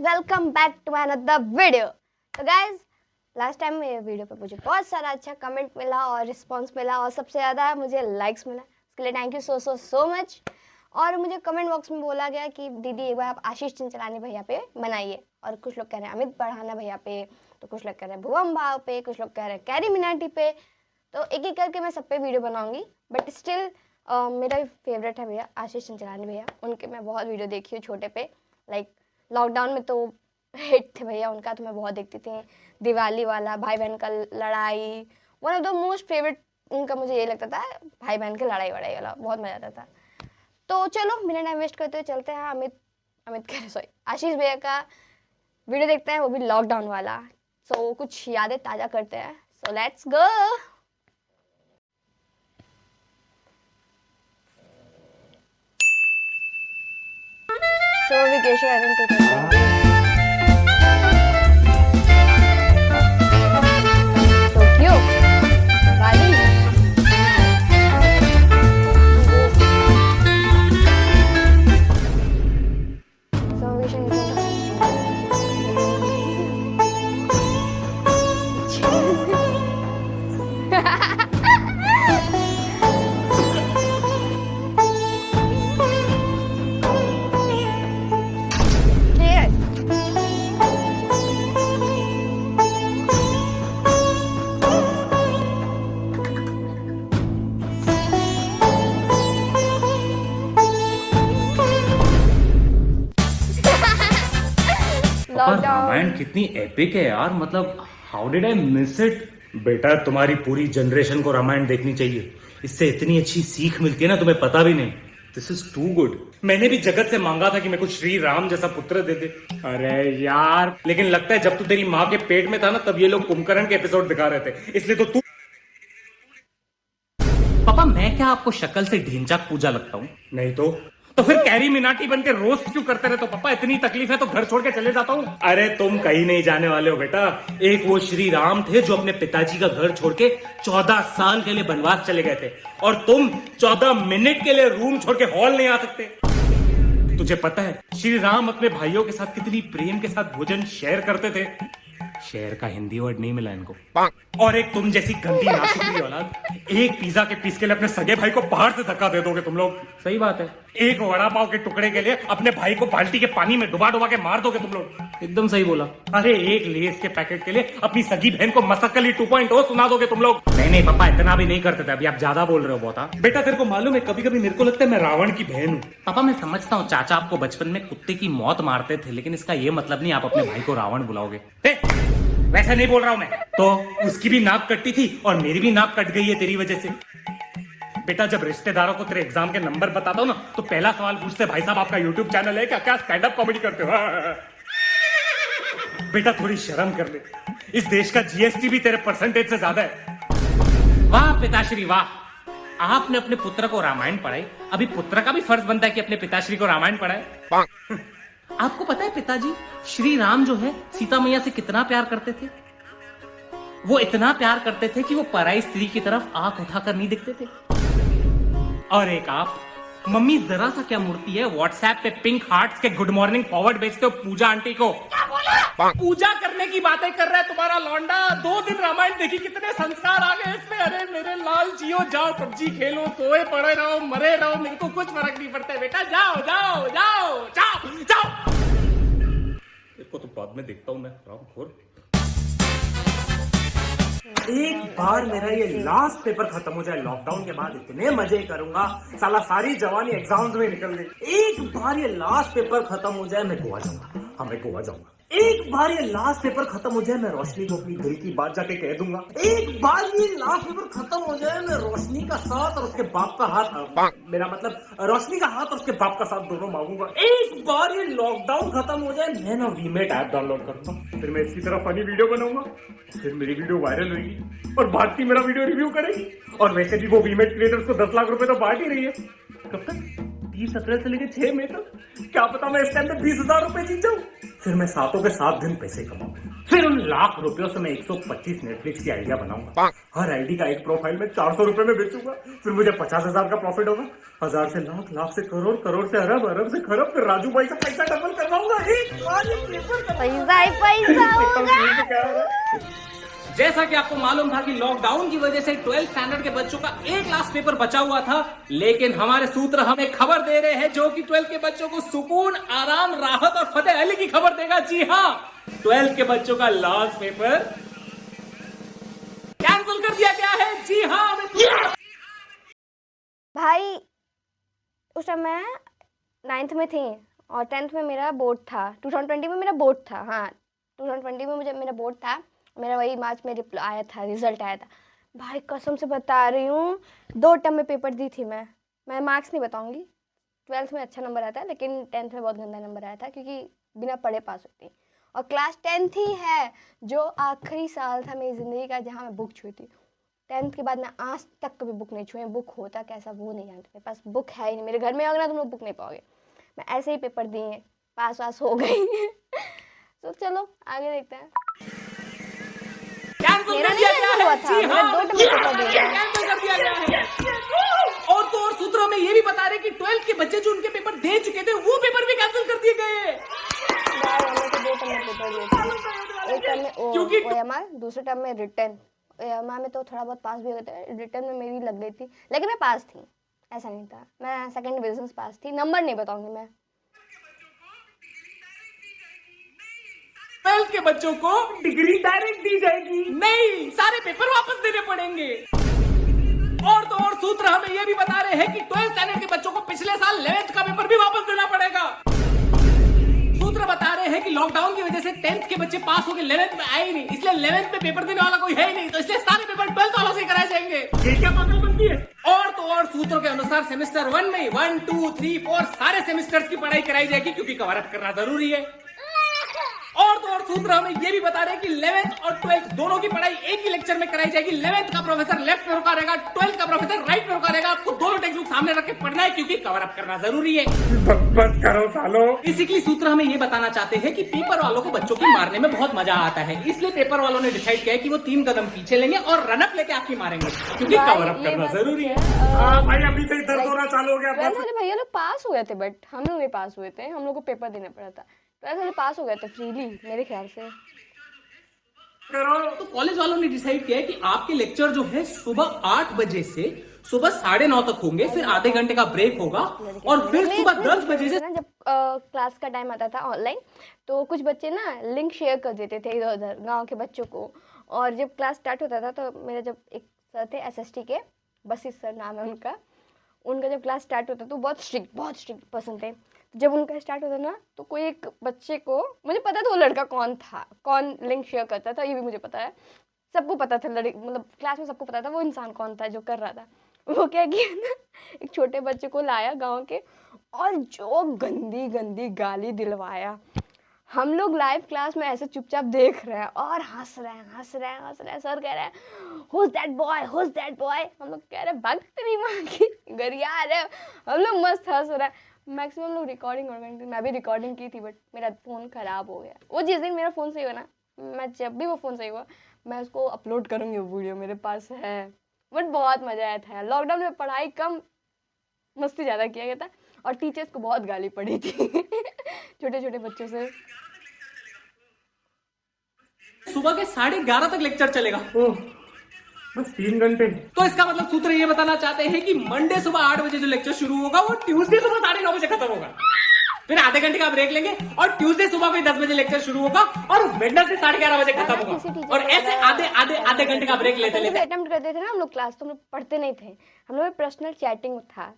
Welcome back to my another video. तो guys last time मेरे video पे मुझे बहुत सारा अच्छा कमेंट मिला और रिस्पांस मिला और सबसे ज़्यादा मुझे लाइक्स मिला। इसके लिए थैंक यू सो मच। और मुझे कमेंट बॉक्स में बोला गया कि दीदी एक बार आप आशीष चंचलानी भैया पे बनाइए। और कुछ लोग कह रहे हैं अमित पढ़ाना भैया पे, तो कुछ लोग कह रहे हैं भुवम भाव पे, कुछ लोग कह रहे हैं कैरी मिनाटी पे। तो एक एक करके मैं सब पे वीडियो बनाऊंगी, बट स्टिल मेरा फेवरेट है भैया आशीष चंचलानी भैया। उनके मैं बहुत वीडियो देखी हूँ छोटे पे, लाइक लॉकडाउन में तो हिट थे भैया उनका, तो मैं बहुत देखती थी। दिवाली वाला भाई बहन का लड़ाई, one of the most favourite उनका मुझे ये लगता था, भाई बहन की लड़ाई वड़ाई वाला बहुत मज़ा आता था। तो चलो बिना टाइम वेस्ट करते हुए चलते हैं अमित कह रहे सॉरी आशीष भैया का वीडियो देखते हैं, वो भी लॉकडाउन वाला। सो कुछ यादें ताज़ा करते हैं। So let's go. Summer vacation Tokyo Bali. Ramayana कितनी एपिक है यार, मतलब how did I miss it. बेटा तुम्हारी पूरी जनरेशन को रामायण देखनी चाहिए, इससे इतनी अच्छी सीख मिलती है ना, तुम्हें पता भी नहीं। This is too good. मैंने भी जगत से मांगा था कि मेरे को श्री राम जैसा पुत्र दे दे। अरे यार, लेकिन लगता है जब तू तेरी माँ के पेट में था ना, तब ये लोग कुंभकर्ण के एपिसोड दिखा रहे थे, इसलिए तो तू। पापा मैं क्या आपको शक्ल से ढींचाक पूजा लगता हूँ? नहीं तो फिर कैरी मिनाटी बन के रोस्ट क्यों करते रहे? तो पापा इतनी तकलीफ है तो घर छोड़ के चले जाता हूँ। अरे तुम कहीं नहीं जाने वाले हो बेटा। एक वो श्री राम थे जो अपने पिताजी का घर छोड़ के 14 साल के लिए वनवास चले गए थे, और तुम 14 मिनट के लिए रूम छोड़ के हॉल नहीं आ सकते। तुझे पता है श्री राम अपने भाइयों के साथ कितनी प्रेम के साथ भोजन शेयर करते थे? शेयर का हिंदी वर्ड नहीं मिला इनको। और एक तुम जैसी गंदी नाशुक्री औलाद, एक पिज्जा के पीस के लिए अपने सगे भाई को पहाड़ से धक्का दे दोगे तुम लोग। सही बात है। एक वड़ा पाव के टुकड़े के लिए अपने भाई को बाल्टी के पानी में डुबा डुबा के मार दोगे तुम लोग। एकदम सही बोला। अरे एक लेस के पैकेट के लिए अपनी सगी बहन को मसक्कली 2.0 सुना दोगे तुम लोग। नहीं पापा इतना भी नहीं करते थे, अभी आप ज्यादा बोल रहे हो बहुत। बेटा तेरे को मालूम है कभी कभी मेरे को लगता है मैं रावण की बहन हूँ। पापा मैं समझता हूँ चाचा आपको बचपन में कुत्ते की मौत मारते थे, लेकिन इसका ये मतलब नहीं आप अपने भाई को रावण बुलाओगे। वैसे नहीं बोल रहा हूं मैं। तो उसकी भी नाक कटती थी और मेरी भी नाक कट गई है तेरी वजह से। बेटा जब रिश्तेदारों को तेरे एग्जाम के नंबर बताता हूं ना, तो पहला सवाल पूछते भाई साहब आपका यूट्यूब चैनल है क्या? क्या स्टैंड अप कॉमेडी करते हो? बेटा थोड़ी शर्म कर ले, इस देश का जीएसटी भी तेरे परसेंटेज से ज्यादा है। वाह पिताश्री वाह, आपने अपने पुत्र को रामायण पढ़ाई। अभी पुत्र का भी फर्ज बनता है कि अपने पिताश्री को रामायण पढ़ाए। आपको पता है पिताजी, श्री राम जो है सीता मैया से कितना प्यार करते थे? वो इतना प्यार करते थे कि वो पराई स्त्री की तरफ आंख उठाकर नहीं दिखते थे। और एक आप मम्मी जरा सा क्या मूर्ति है, व्हाट्सएप पे पिंक हार्ट्स के गुड मॉर्निंग फॉरवर्ड भेजते हो पूजा आंटी को। क्या बोला? पूजा करने की बातें कर रहा है तुम्हारा लौंडा। 2 दिन रामायण देखी, कितने संस्कार आ गए इसमें। अरे मेरे लाल जियो, जाओ पबजी खेलो, सोए पड़े रहो, मरे रहो, मेरे को कुछ फर्क नहीं पड़ता है बेटा। जाओ जाओ जाओ जाओ जाओ। इसको तो बाद में देखता हूँ मैं, रामखोर। एक बार मेरा ये लास्ट पेपर खत्म हो जाए लॉकडाउन के बाद, इतने मजे करूंगा, साला सारी जवानी एग्जाम्स में निकल गई। एक बार ये लास्ट पेपर खत्म हो जाए, मैं गोवा जाऊंगा। हाँ मैं गोवा जाऊंगा। एक बार ये लास्ट पेपर खत्म हो जाए, मैं रोशनी को अपनी दिल की बात जाके कह दूंगा। एक बार ये लास्ट पेपर खत्म हो जाए, मैं रोशनी का साथ और उसके बाप का हाथ, मेरा मतलब रोशनी का हाथ और उसके बाप का साथ दोनों मांगूंगा। एक बार ये लॉकडाउन खत्म हो जाए, मैं ना वीमेट ऐप डाउनलोड करता हूँ, फिर मैं इसकी तरह फनी वीडियो बनाऊंगा, फिर मेरी वीडियो वायरल होगी और भारती मेरा वीडियो रिव्यू करेगी। और वैसे भी वो वीमेट क्रिएटर्स को 10 लाख रुपए तो बांट ही रही है। कब तक? 30 अप्रैल से लेकर 6 मई तक। क्या पता मैं इस टाइम में 20,000 रुपए जीत जाऊं। फिर मैं सातों के 7 दिन पैसे कमाऊंगा। फिर उन लाख रुपयों से मैं 125 नेटफ्लिक्स की आइडिया बनाऊंगा। हर आईडी का एक प्रोफाइल में 400 रुपए में बेचूंगा। फिर मुझे 50,000 का प्रॉफिट होगा। 1000 से लाख, लाख से करोड़, करोड़ से अरब, अरब से खरब। फिर राजू भाई का पैसा डबल करवाऊंगा। एक पैसा ही पैसा होगा। जैसा कि आपको मालूम था कि लॉकडाउन की वजह से 12th स्टैंडर्ड के बच्चों का एक लास्ट पेपर बचा हुआ था, लेकिन हमारे सूत्र हमें खबर दे रहे हैं जो कि 12th के बच्चों को सुकून, आराम, राहत और फतेह अली की खबर देगा। जी हाँ, 12th के बच्चों का लास्ट पेपर कैंसिल कर दिया गया है। जी हाँ भाई, उस टाइम मैं 9th में थी और 10th में मेरा बोर्ड था। 2020 में मेरा बोर्ड था। हाँ, 2020 में मुझे मेरा बोर्ड था। मेरा वही मार्च में आया था, रिजल्ट आया था। भाई कसम से बता रही हूँ, 2 टर्म में पेपर दी थी मैं मार्क्स नहीं बताऊंगी। 12th में अच्छा नंबर आया था, लेकिन 10th में बहुत गंदा नंबर आया था क्योंकि बिना पढ़े पास होती। और क्लास 10th ही है जो आखिरी साल था मेरी ज़िंदगी का जहाँ मैं बुक छुई थी। 10th के बाद मैं आज तक कभी बुक नहीं छुई। बुक होता कैसा वो नहीं जानती। मेरे पास बुक है ही नहीं। मेरे घर में अगर ना तुम लोग बुक नहीं पाओगे। मैं ऐसे ही पेपर दिए, पास हो गई। तो चलो आगे देखते हैं। कैंसिल कर दिया गया है। जी हाँ, कैंसिल कर दिया गया है। और तो और सूत्रों में ये भी बता रहे कि 12th के बच्चे जो उनके पेपर दे चुके थे वो पेपर भी कैंसिल कर दिए गए। दो टर्म में पेपर दिए थे। एक टर्म में ओएमआर, दूसरे टर्म में रिटर्न। ओएमआर में तो थोड़ा बहुत पास भी हो गए थे, रिटर्न में मेरी लग गई थी, लेकिन मैं पास थी। ऐसा नहीं था, मैं सेकंड डिवीजन से पास थी। नंबर नहीं बताऊंगी मैं। 12th के बच्चों को डिग्री डायरेक्ट दी जाएगी, नहीं सारे पेपर वापस देने पड़ेंगे। और तो और सूत्र हमें यह भी बता रहे हैं कि 12th स्टैंडर्ड के बच्चों को पिछले साल 11th का पेपर भी वापस देना पड़ेगा। सूत्र बता रहे हैं कि लॉकडाउन की वजह से 10th के बच्चे पास होकर 11th में आए ही नहीं, इसलिए 11th में पेपर देने वाला कोई है ही नहीं, तो इसलिए सारे पेपर 12th वालों से कराए जाएंगे। ये क्या पागलपंती है। और तो और सूत्रों के अनुसार सेमेस्टर 1 में 1, 2, 3, 4 सारे सेमेस्टर्स की पढ़ाई कराई जाएगी क्योंकि कवर अप करना जरूरी है। और तो और सूत्र हमें ये भी बता रहे हैं कि 11th और 12th दोनों की पढ़ाई एक ही लेक्चर में कराई जाएगी। 11th का प्रोफेसर लेफ्ट में रुका रहेगा, 12th का प्रोफेसर राइट में रुका रहेगा। आपको दोनों टेक्स्ट बुक सामने रख के पढ़ना है क्योंकि कवर अप करना जरूरी है। बस करो सालो। इसीलिए सूत्र हमें ये बताना चाहते हैं कि पेपर वालों को बच्चों की मारने में बहुत मजा आता है, इसलिए पेपर वालों ने डिसाइड किया है कि वो 3 कदम पीछे लेंगे और रनअप लेके आपकी मारेंगे क्योंकि कवर अप करना जरूरी है। भाई अभी से दर्द होना चालू हो गया। भैया लोग पास हो गए थे, बट हम लोग नहीं पास हुए थे। हम लोग को पेपर देना पड़ा था। तो पास हो गए थे फ्रीली मेरे ख्याल से। तो कॉलेज वालों ने डिसाइड किया है कि आपके लेक्चर जो है सुबह 8 बजे से सुबह 9:30 तक होंगे, फिर आधे घंटे का ब्रेक होगा और फिर सुबह 10 बजे से जब क्लास का टाइम आता था ऑनलाइन, तो कुछ बच्चे ना लिंक शेयर कर देते थे इधर उधर गाँव के बच्चों को। और जब क्लास स्टार्ट होता था तो मेरा जब एक सर थे SST के, बसीस सर नाम है उनका जब क्लास स्टार्ट होता तो बहुत स्ट्रिक्ट पर्सन थे। जब उनका स्टार्ट होता ना तो कोई एक बच्चे को, मुझे पता था वो लड़का कौन था, कौन लिंक शेयर करता था, ये भी मुझे पता है। सबको पता था, मतलब क्लास में सबको पता था वो इंसान कौन था जो कर रहा था। वो क्या किया ना, एक छोटे बच्चे को लाया गांव के और जो गंदी गंदी गाली दिलवाया। हम लोग लाइव क्लास में ऐसे चुपचाप देख रहे हैं और हंस रहे हैं। सर कह रहे हैं who's that boy। हम लोग कह रहे हैं भाग तेरी माँ की, गरिया रहे। हम लोग मस्त हंस रहे हैं। मैक्सिमम लोग रिकॉर्डिंग कर रहे थे, मैं भी रिकॉर्डिंग की थी, बट मेरा फ़ोन ख़राब हो गया। वो जिस दिन मेरा फ़ोन सही हुआ ना, मैं जब भी वो फ़ोन सही हुआ मैं उसको अपलोड करूँगी। वो वीडियो मेरे पास है। बट बहुत मज़ा आया था। लॉकडाउन में पढ़ाई कम, मस्ती ज़्यादा किया गया था और टीचर्स को बहुत गाली पड़ी थी छोटे बच्चों से। सुबह के 11:30 तक लेक्चर चलेगा, बस 3 घंटे। तो इसका मतलब सूत्र ये बताना चाहते हैं कि मंडे सुबह 8 बजे जो लेक्चर शुरू होगा वो ट्यूसडे सुबह 9:30 बजे खत्म होगा। फिर आधे घंटे का ब्रेक लेंगे और ट्यूसडे सुबह कोई 10 बजे लेक्चर शुरू होगा और वेडनेसडे 11:30 बजे खत्म होगा। और ऐसे आधे घंटे का ब्रेक लेते अटेम्प्ट करते थे ना हम लोग क्लास, तो हम लोग पढ़ते नहीं थे। हम लोग में पर्सनल चैटिंग था।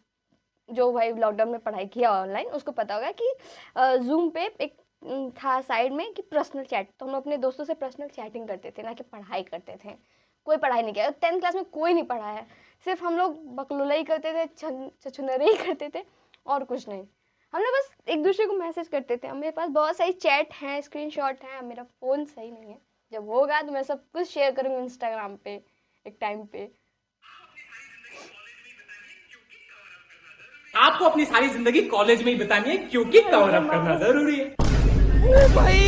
जो भाई लॉकडाउन में पढ़ाई किया ऑनलाइन उसको पता होगा कि जूम पे एक था साइड में कि पर्सनल चैट। तो हम लोग अपने दोस्तों से पर्सनल चैटिंग करते थे, ना कि पढ़ाई करते थे। कोई पढ़ाई नहीं किया। 10th क्लास में कोई नहीं पढ़ा है, सिर्फ हम लोग बकलोला ही करते थे, छछुनरे ही करते थे और कुछ नहीं। हम लोग बस एक दूसरे को मैसेज करते थे। मेरे पास बहुत सारी चैट हैं, स्क्रीनशॉट हैं। मेरा फ़ोन सही नहीं है, जब होगा तो मैं सब कुछ शेयर करूँगी इंस्टाग्राम पे एक टाइम पे। आपको अपनी सारी जिंदगी कॉलेज में ही बितानी है क्योंकि कवर अप करना जरूरी है। भाई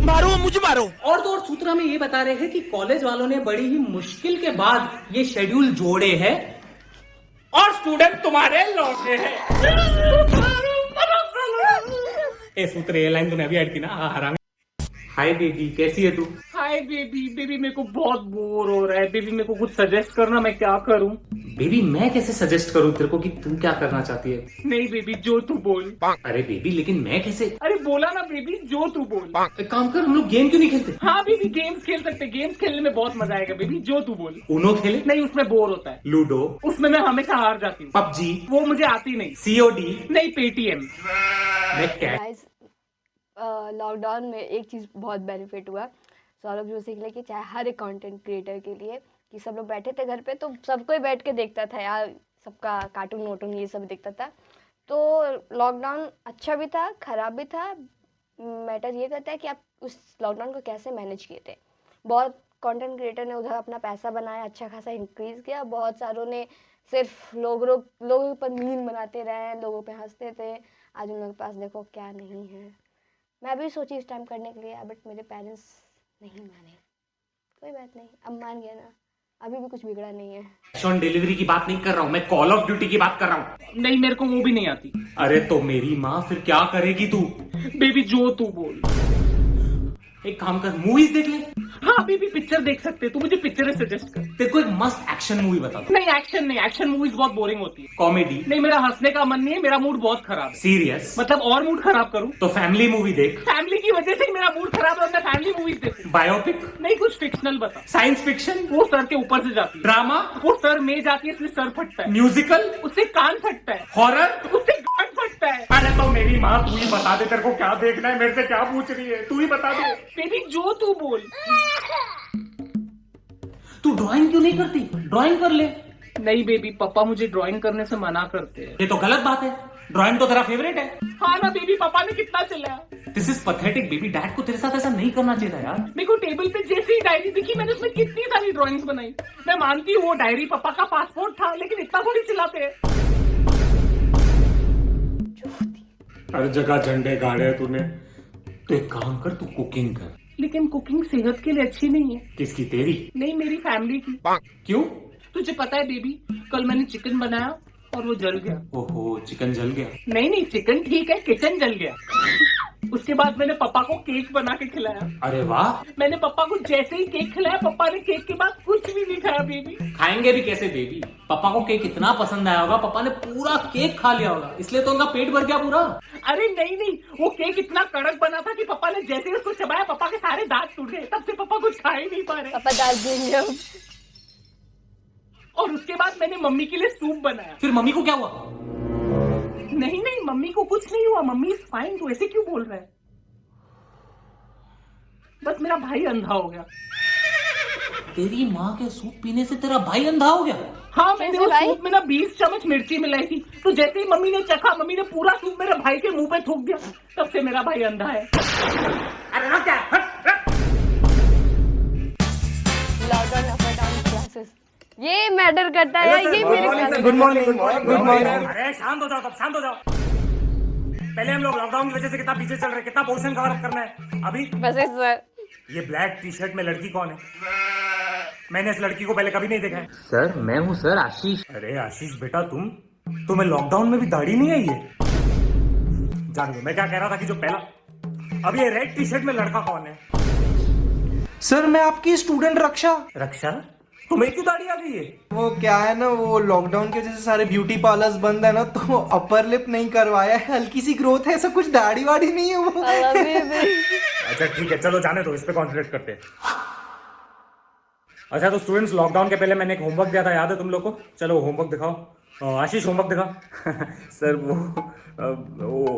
मारो मुझे मारो। और तो और सूत्र हमें ये बता रहे हैं कि कॉलेज वालों ने बड़ी ही मुश्किल के बाद ये शेड्यूल जोड़े हैं और स्टूडेंट तुम्हारे लौटे हैं। ए सूत्र ये लाइन तूने अभी ऐड की ना, हरामी। हाय बेबी, कैसी है तू? हाय बेबी, बेबी मेरे को बहुत बोर हो रहा है बेबी, मेरे को कुछ सजेस्ट करना, मैं क्या करूं? बेबी मैं कैसे सजेस्ट करूं तेरे को कि तू क्या करना चाहती है? नहीं बेबी, जो तू बोल। अरे बेबी लेकिन मैं कैसे? अरे बोला ना बेबी, जो तू बोल। एक काम कर, हम लोग गेम क्यों नहीं खेलते? हाँ बेबी, गेम्स खेल सकते, गेम्स खेलने में बहुत मजा आएगा बेबी, जो तू बोल। उनो खेले? नहीं, उसमें बोर होता है। लूडो? उसमें मैं हमेशा हार जाती हूँ। पबजी? वो मुझे आती नहीं। COD? नहीं, पेटीएम। गाइस लॉकडाउन में एक चीज़ बहुत बेनिफिट हुआ सौरभ जो सीख ले कि चाहे हर एक कंटेंट क्रिएटर के लिए कि सब लोग बैठे थे घर पे तो सबको ही बैठ के देखता था यार, सबका कार्टून वोटून ये सब देखता था। तो लॉकडाउन अच्छा भी था, ख़राब भी था। मैटर ये करता है कि आप उस लॉकडाउन को कैसे मैनेज किए थे। बहुत कंटेंट क्रिएटर ने उधर अपना पैसा बनाया, अच्छा खासा इंक्रीज़ किया। बहुत सारों ने सिर्फ लोगों पर मीम बनाते रहे, लोगों पे हंसते थे। आज उन लोगों के पास देखो क्या नहीं है। मैं भी सोची इस टाइम करने के लिए, बट मेरे पेरेंट्स नहीं माने। कोई बात नहीं, अब मान गया ना, अभी भी कुछ बिगड़ा नहीं है। कैश ऑन डिलीवरी की बात नहीं कर रहा हूँ, मैं कॉल ऑफ ड्यूटी की बात कर रहा हूँ। नहीं, मेरे को वो भी नहीं आती। अरे तो मेरी माँ फिर क्या करेगी तू? बेबी जो तू बोल। एक काम कर, मूवीज देख ले। हाँ बेबी, पिक्चर देख सकते, तू मुझे पिक्चर सजेस्ट कर। तेरे को एक मस्त एक्शन मूवी बता दो। नहीं एक्शन नहीं, एक्शन मूवीज बहुत बोरिंग होती है। कॉमेडी? नहीं, मेरा हंसने का मन नहीं है, मेरा मूड बहुत खराब है। सीरियस? मतलब और मूड खराब करूँ तो फैमिली मूवी देख। फैमिली की वजह से मेरा मूड खराब है, मैं फैमिली मूवीज देखूं। बायोपिक? नहीं, कुछ फिक्शनल बता। Science fiction? वो सर के ऊपर से जाती है। ड्रामा? वो सर में जाती है इसलिए सर फटता है। म्यूजिकल? उससे कान फटता है। हॉरर? उससे कान फटता है। अरे तो मेरी माँ, तू ही बता दे तेरे को क्या देखना है, मेरे से क्या पूछ रही है, तू ही बता दे। बेबी जो तू बोल। तू ड्राइंग क्यों नहीं करती? ड्राइंग कर ले। नहीं बेबी, पापा मुझे ड्राइंग करने से मना करते हैं। ये तो गलत बात है, ड्राइंग तो तेरा फेवरेट है। हाँ ना बेबी, पापा ने कितना चिल्लाया। This is pathetic baby, dad को तेरे साथ ऐसा नहीं करना चाहिए था यार। मेरे को टेबल पे जैसे ही डायरी दिखी, मैंने उसमें कितनी सारी ड्राइंग्स बनाई। मैं मानती हूँ वो डायरी पापा का पासपोर्ट था, लेकिन इतना थोड़ी चिल्लाते हैं। हर जगह झंडे गाड़े तूने। तो एक काम कर, तू कुकिंग कर। लेकिन कुकिंग सेहत के लिए अच्छी नहीं है। किसकी, तेरी? नहीं, मेरी फैमिली की। क्यों? तुझे पता है बेबी, कल मैंने चिकन बनाया और वो जल गया। ओहो, चिकन जल गया? नहीं, चिकन ठीक है, किचन जल गया। उसके बाद मैंने पापा को केक बना के खिलाया। अरे वाह। मैंने पापा को जैसे ही केक खिलाया, पापा ने केक के बाद कुछ भी नहीं खाया बेबी। खाएंगे भी कैसे बेबी? पापा को केक इतना पसंद आया होगा, पापा ने पूरा केक खा लिया होगा, इसलिए तो उनका पेट भर गया पूरा। अरे नहीं, वो केक इतना कड़क बना था कि पापा ने जैसे ही उसको चबाया, पापा के सारे दांत टूट गए। तब से पापा कुछ खा ही नहीं पा रहे। पापा दांत देंगे। और उसके बाद मैंने मम्मी के लिए सूप बनाया। फिर मम्मी को क्या हुआ? नहीं, मम्मी को कुछ नहीं हुआ, मम्मी इज फाइन। तू ऐसे क्यों बोल रहा है? बस मेरा भाई अंधा हो गया। तेरी माँ के सूप पीने से तेरा भाई अंधा हो गया? हाँ, मैंने उस सूप में ना 20 चम्मच मिर्ची मिलाई थी, तो जैसे ही मम्मी ने चखा, मम्मी ने पूरा सूप मेरे भाई के मुंह पे थूक दिया। तब से मेरा भाई अंधा है। अरे क्या? लॉकडाउन क्लासेस ये मैटर करता है। ये मेरे गुड मॉर्निंग। Good morning. अरे शांत हो जाओ, शांत हो जाओ। पहले हम लोग लॉकडाउन की वजह से कितना पीछे चल रहे, कितना पोर्शन कवर अप करना है अभी। बस सर, ये ब्लैक टी शर्ट में लड़की कौन है? मैंने इस लड़की को पहले कभी नहीं देखा है। सर मैं हूँ सर, आशीष। अरे आशीष बेटा, तुम्हें लॉकडाउन में भी दाढ़ी नहीं आई है? जान दो, मैं क्या कह रहा था कि जो पहला, अब ये रेड टी शर्ट में लड़का कौन है? सर मैं आपकी स्टूडेंट रक्षा। रक्षा? तुम्हें क्यों दाढ़ी आ गई है? वो क्या है ना, वो लॉकडाउन की वजह से सारे ब्यूटी पार्लर्स बंद है ना, तो अपर लिप नहीं करवाया है, हल्की सी ग्रोथ है, ऐसा कुछ दाढ़ी वाड़ी नहीं है वो। अच्छा ठीक है, चलो जाने दो, इस पे कॉन्सेंट्रेट करते हैं। अच्छा तो स्टूडेंट्स, लॉकडाउन के पहले मैंने एक होमवर्क दिया था, याद है तुम लोग को? चलो होमवर्क दिखाओ। आशीष होमवर्क दिखाओ। सर वो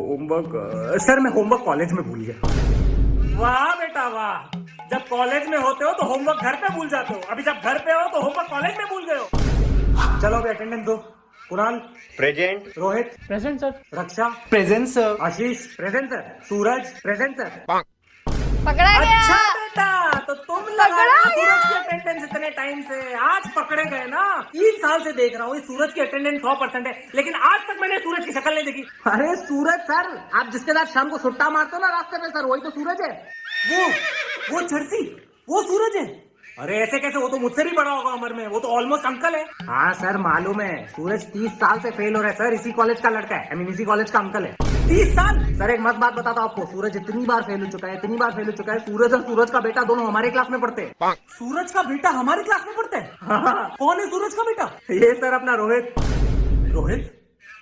होमवर्क, सर मैं होमवर्क कॉलेज में भूल गया। वाह बेटा वाह, जब कॉलेज में होते हो तो होमवर्क घर पे भूल जाते हो, अभी जब घर पे हो तो होमवर्क कॉलेज में भूल गए हो। चलो अभी अटेंडेंस दो। Kunal present, Rohit present sir, Raksha present sir, Ashish present sir, Suraj present sir. पकड़ा गया। अच्छा बेटा, तो तुम लगा सूरज की अटेंडेंस इतने टाइम से, आज पकड़े गए ना? 3 साल से देख रहा हूँ सूरज की अटेंडेंस 100% है, लेकिन आज तक मैंने सूरज की शक्ल नहीं देखी। अरे सूरज सर, आप जिसके साथ शाम को सुट्टा मारते हो ना रास्ते में सर, वही तो सूरज है। वो जर्सी, वो सूरज है। अरे ऐसे कैसे, वो तो मुझसे भी बड़ा होगा उम्र में, वो तो ऑलमोस्ट अंकल है। हाँ सर मालूम है, सूरज 30 साल से फेल हो रहा है सर, इसी कॉलेज का लड़का है, इसी कॉलेज का अंकल है। 30 साल। सर एक मस्त बात बताता हूँ आपको, सूरज इतनी बार फेल हो चुका है, इतनी बार फेल हो चुका है। सूरज और सूरज का बेटा दोनों हमारे क्लास में पढ़ते हैं। सूरज का बेटा हमारे क्लास में पढ़ता है? हाँ। कौन है सूरज का बेटा? ये सर अपना रोहित। रोहित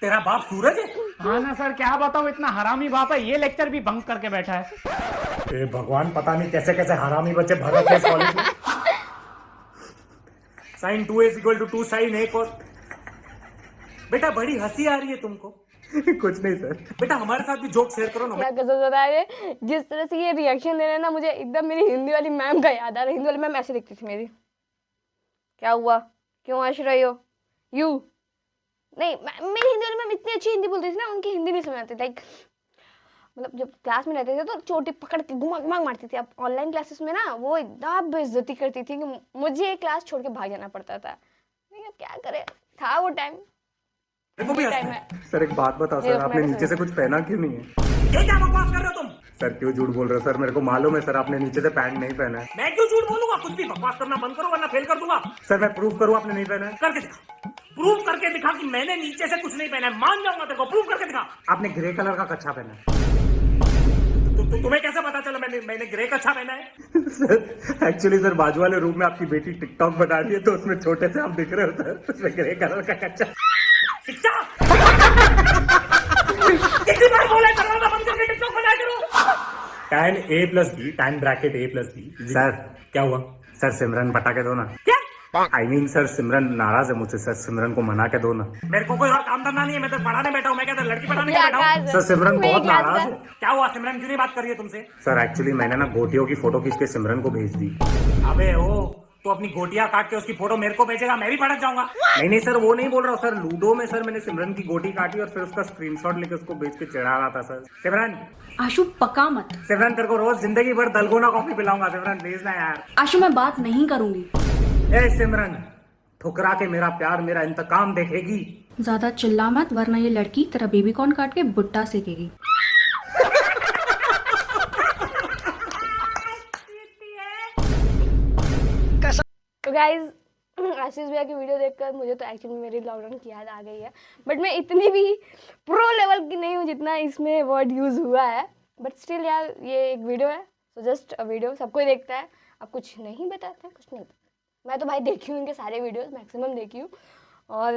तेरा बाप सूरज है? हाँ ना सर, क्या बताऊँ, इतना हरामी बाप है, ये लेक्चर भी बंक करके बैठा है। ए भगवान, पता नहीं कैसे कैसे हरामी बच्चे भर रखे हैं इस कॉलेज में। sin 2a = 2 sin a cos। बेटा बड़ी हंसी आ रही है तुमको? कुछ नहीं सर। बेटा हमारे साथ भी जोक शेयर करो ना। क्या कसम बता रहे, जिस तरह से ये रिएक्शन दे रहे हैं ना, मुझे एकदम मेरी हिंदी वाली मैम का याद आ रहा है। हिंदी वाली मैम ऐसे दिखती थी मेरी। क्या हुआ, क्यों हंस रही हो? यू नहीं, मेरी हिंदी वाली मैम इतनी अच्छी हिंदी बोलती थी ना, उनकी हिंदी नहीं समझ आती। लाइक मतलब जब क्लास में रहते थे तो चोटी पकड़ के घुमा घुमा मारती थी। अब ऑनलाइन क्लासेस में ना वो इतना बेइज्जती करती थी कि मुझे क्लास छोड़ के भाग जाना पड़ता था। लेकिन क्या करे, था वो टाइम। टाइम है। सर एक बात बताओ सर, आपने नीचे से कुछ पहना क्यों नहीं है? ये क्या बकवास कर रहे हो तुम? सर क्यों झूठ बोल रहे हो सर? मेरे को मालूम है सर, आपने नीचे से पैंट नहीं पहना है। मैं क्यों झूठ बोलूंगा? कुछ भी बकवास करना बंद करो वरना फेल कर दूंगा। सर मैं प्रूफ करूँ आपने नहीं पहना है? करके दिखा, प्रूफ करके दिखा कि मैंने नीचे से कुछ नहीं पहना है। मान जाऊंगा तेरे को, प्रूफ करके दिखा। आपने ग्रे कलर का कच्छा पहना है। तो तुम्हें कैसे पता चला मैंने ग्रे कच्छा पहना है? सर एक्चुअली सर बाजू वाले रूम में आपकी बेटी टिकटॉक बना रही है, तो उसमें छोटे से आप दिख रहे हो सर, उसमें ग्रे कलर का कच्छा। शिक्षा कितनी बार बोला दरवाजा बंद करके टिकटॉक बनाया करो। tan a+b tan bracket a+b। Sir क्या हुआ? सर सिमरन पटा के दो ना। क्या? I mean सर सिमरन नाराज है मुझसे। सर सिमरन को मना के दो ना। मेरे को कोई और काम करना नहीं है, मैं तो पढ़ाने बैठा हूँ। मैं क्या लड़की पढ़ाने के बैठा हूँ? सर सिमरन बहुत नाराज है। क्या हुआ? सिमरन क्यों नहीं बात कर रही है तुमसे? सर एक्चुअली मैंने ना गोटियों की फोटो खींच के सिमरन को भेज दी। अबे ओ, तो अपनी गोटियां काट के उसकी फोटो मेरे को भेजेगा, मैं भी भड़क जाऊंगा। नहीं सर वो नहीं बोल रहा हूँ सर, लूडो में सर मैंने सिमरन की गोटी काटी और फिर उसका स्क्रीनशॉट लेके उसको भेज के चिढ़ा रहा था सर। सिमरन आशु पका मत। सिमरन तेरे को रोज जिंदगी भर दलगोना कॉफी पिलाऊंगा। सिमरन प्लीज ना यार। आशु मैं बात नहीं करूंगी। ए सिमरन, ठुकरा के मेरा प्यार मेरा इंतकाम देखेगी। ज्यादा चिल्ला मत वरना ये लड़की तेरा बेबी कॉर्न काट के बुट्टा सेकेगी। तो गाइज आशीष भैया की वीडियो देखकर मुझे तो एक्चुअली मेरी लॉकडाउन की याद आ गई है। बट मैं इतनी भी प्रो लेवल की नहीं हूँ जितना इसमें वर्ड यूज़ हुआ है। बट स्टिल यार ये एक वीडियो है, सो जस्ट अ वीडियो, सबको देखता है। अब कुछ नहीं बताते हैं, कुछ नहीं। मैं तो भाई देखी हूँ इनके सारे वीडियोस, मैक्सिमम देखी हूँ। और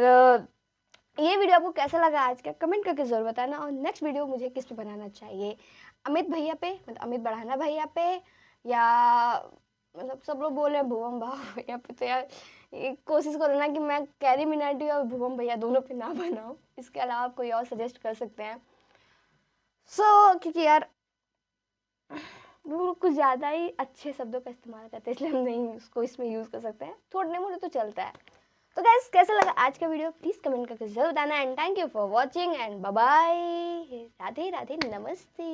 ये वीडियो आपको कैसा लगा आज का कमेंट करके ज़रूर बताना। और नेक्स्ट वीडियो मुझे किस पे बनाना चाहिए, अमित भैया पे, मतलब अमित बढ़ाना भैया पे, या मतलब सब लोग बोल रहे हैं भुवम भैया पे। तो यार एक कोशिश करो ना कि मैं कैरी मिनाटी और भुवम भैया दोनों पे ना बनाऊँ। इसके अलावा आप कोई और सजेस्ट कर सकते हैं। क्योंकि यार वो कुछ ज़्यादा ही अच्छे शब्दों का इस्तेमाल करते हैं, इसलिए हम नहीं उसको इसमें यूज़ कर सकते हैं। थोड़े मोड़े तो चलता है। तो गाइस कैसा लगा आज का वीडियो प्लीज़ कमेंट करके जरूर बताना। And thank you for watching and bye bye. Radhe Radhe, नमस्ते।